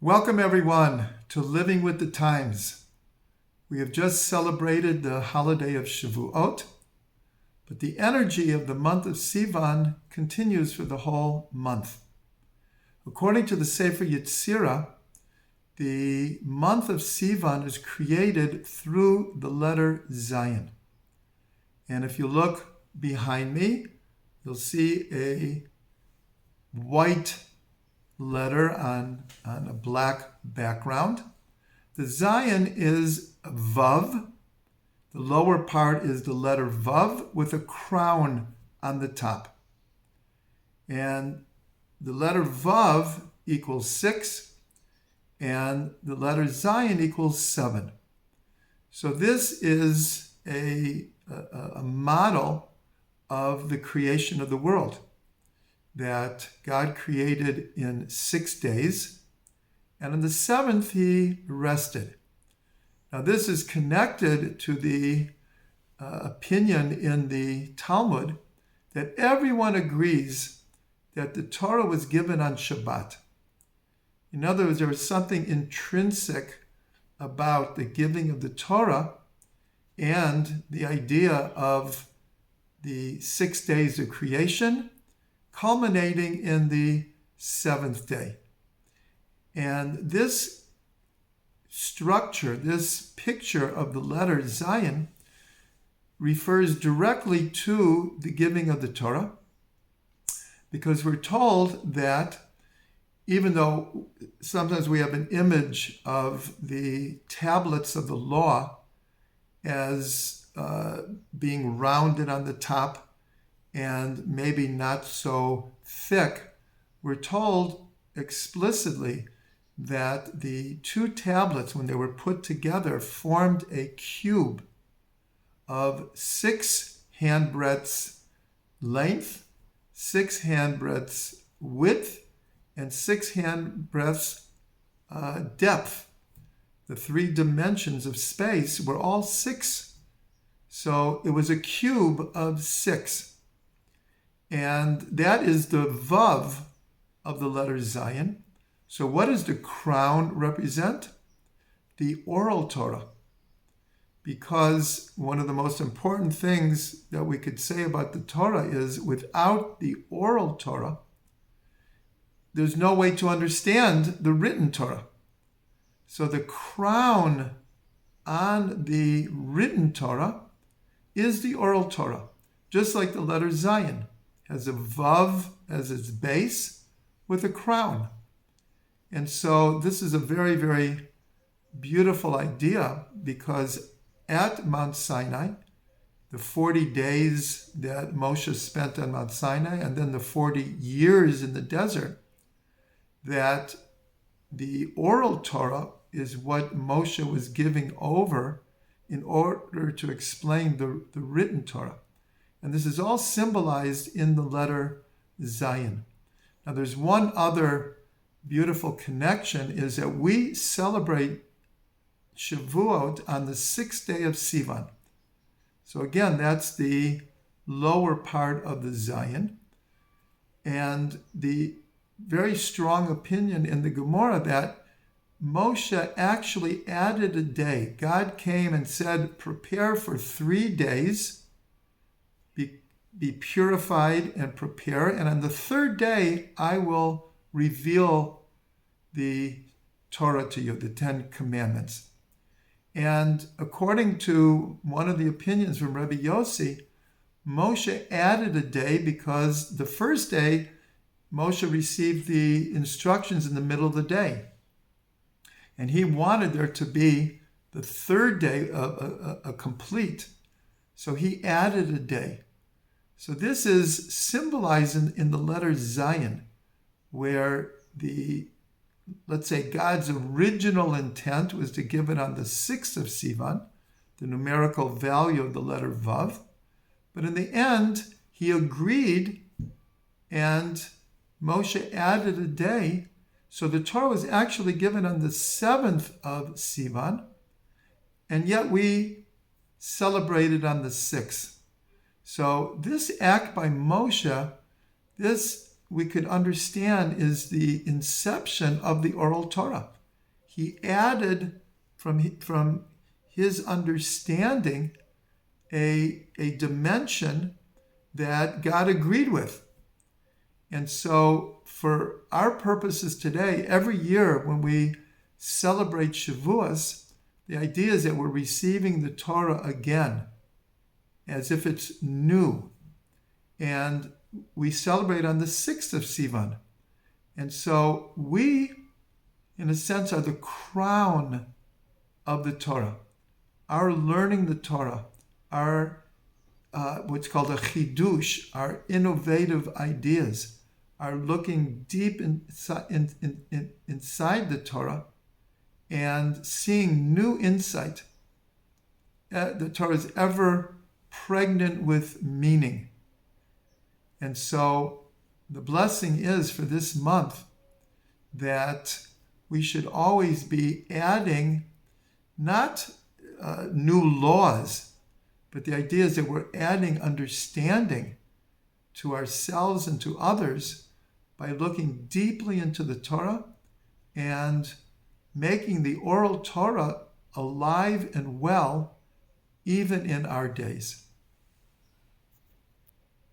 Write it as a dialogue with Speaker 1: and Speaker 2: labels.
Speaker 1: Welcome, everyone, to Living with the Times. We have just celebrated the holiday of Shavuot, but the energy of the month of Sivan continues for the whole month. According to the Sefer Yetzirah, the month of Sivan is created through the letter Zayin. And if you look behind me, you'll see a white letter on a black background. The Zayin is Vav. The lower part is the letter Vav with a crown on the top. And the letter Vav equals 6, and the letter Zayin equals 7. So this is a model of the creation of the world, that God created in 6 days, and on the seventh he rested. Now this is connected to the opinion in the Talmud that everyone agrees that the Torah was given on Shabbat. In other words, there was something intrinsic about the giving of the Torah and the idea of the 6 days of creation culminating in the seventh day. And this structure, this picture of the letter Zayin, refers directly to the giving of the Torah, because we're told that even though sometimes we have an image of the tablets of the law as being rounded on the top and maybe not so thick, we're told explicitly that the two tablets, when they were put together, formed a cube of 6 handbreadths length, 6 handbreadths width, and 6 handbreadths depth. The 3 dimensions of space were all 6. So it was a cube of 6. And that is the Vav of the letter Zayin. So what does the crown represent? The oral Torah. Because one of the most important things that we could say about the Torah is without the oral Torah, there's no way to understand the written Torah. So the crown on the written Torah is the oral Torah, just like the letter Zayin has a Vav as its base with a crown. And so this is a very, very beautiful idea, because at Mount Sinai, the 40 days that Moshe spent on Mount Sinai, and then the 40 years in the desert, that the oral Torah is what Moshe was giving over in order to explain the written Torah. And this is all symbolized in the letter Zayin. Now there's one other beautiful connection, is that we celebrate Shavuot on the 6th day of Sivan. So again, that's the lower part of the Zayin. And the very strong opinion in the Gemara that Moshe actually added a day. God came and said, prepare for 3 days, be purified and prepare, and on the 3rd day I will reveal the Torah to you, the 10 Commandments. And according to one of the opinions from Rabbi Yossi, Moshe added a day because the first day Moshe received the instructions in the middle of the day. And he wanted there to be the 3rd day a complete. So he added a day. So this is symbolized in the letter Zayin, where let's say God's original intent was to give it on the 6th of Sivan, the numerical value of the letter Vav. But in the end, he agreed, and Moshe added a day. So the Torah was actually given on the 7th of Sivan, and yet we celebrated on the 6th. So this act by Moshe, this we could understand is the inception of the oral Torah. He added from his understanding a dimension that God agreed with. And so for our purposes today, every year when we celebrate Shavuos, the idea is that we're receiving the Torah again, as if it's new. And we celebrate on the 6th of Sivan. And so we, in a sense, are the crown of the Torah. Our learning the Torah, our what's called a chidush, our innovative ideas, our looking deep inside the Torah and seeing new insight. The Torah is ever pregnant with meaning. And so the blessing is for this month that we should always be adding not new laws, but the idea is that we're adding understanding to ourselves and to others by looking deeply into the Torah and making the oral Torah alive and well even in our days.